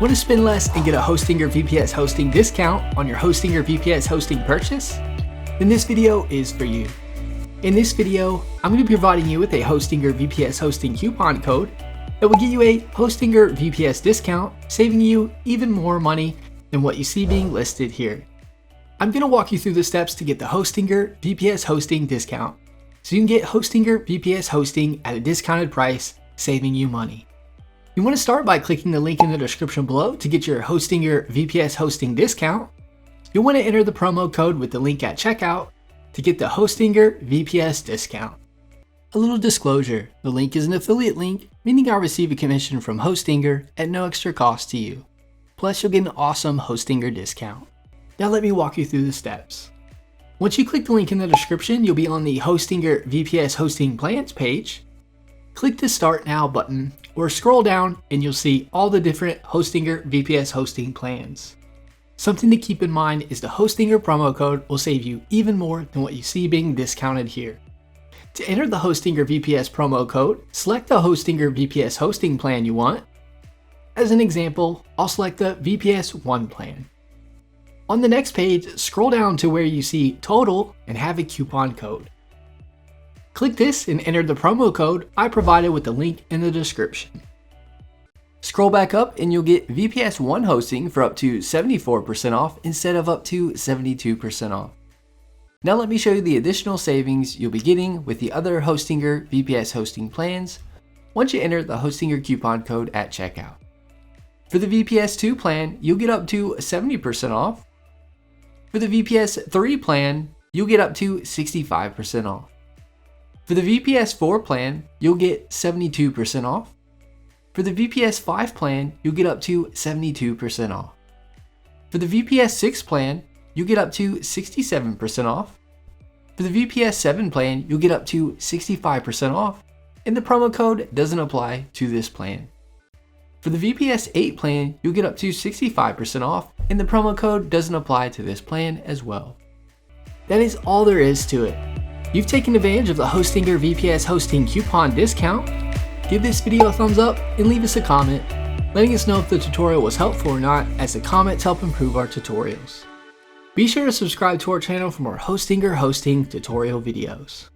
Want to spend less and get a Hostinger VPS hosting discount on your Hostinger VPS hosting purchase? Then this video is for you. In this video, I'm going to be providing you with a Hostinger VPS hosting coupon code that will get you a Hostinger VPS discount, saving you even more money than what you see being listed here. I'm going to walk you through the steps to get the Hostinger VPS hosting discount, so you can get Hostinger VPS hosting at a discounted price, saving you money. You want to start by clicking the link in the description below to get your Hostinger VPS hosting discount. You'll want to enter the promo code with the link at checkout to get the Hostinger VPS discount. A little disclosure, the link is an affiliate link, meaning I'll receive a commission from Hostinger at no extra cost to you. Plus you'll get an awesome Hostinger discount. Now let me walk you through the steps. Once you click the link in the description, you'll be on the Hostinger VPS hosting plans page. Click the Start Now button or scroll down and you'll see all the different Hostinger VPS hosting plans. Something to keep in mind is the Hostinger promo code will save you even more than what you see being discounted here. To enter the Hostinger VPS promo code, select the Hostinger VPS hosting plan you want. As an example, I'll select the VPS 1 plan. On the next page, scroll down to where you see Total and have a coupon code. Click this and enter the promo code I provided with the link in the description. Scroll back up and you'll get VPS 1 hosting for up to 74% off instead of up to 72% off. Now let me show you the additional savings you'll be getting with the other Hostinger VPS hosting plans once you enter the Hostinger coupon code at checkout. For the VPS 2 plan, you'll get up to 70% off. For the VPS 3 plan, you'll get up to 65% off. For the VPS 4 plan, you'll get 72% off. For the VPS 5 plan, you'll get up to 72% off. For the VPS 6 plan, you'll get up to 67% off. For the VPS 7 plan, you'll get up to 65% off, and the promo code doesn't apply to this plan. For the VPS 8 plan, you'll get up to 65% off, and the promo code doesn't apply to this plan as well. That is all there is to it. You've taken advantage of the Hostinger VPS hosting coupon discount. Give this video a thumbs up and leave us a comment, letting us know if the tutorial was helpful or not, as the comments help improve our tutorials. Be sure to subscribe to our channel for more Hostinger hosting tutorial videos.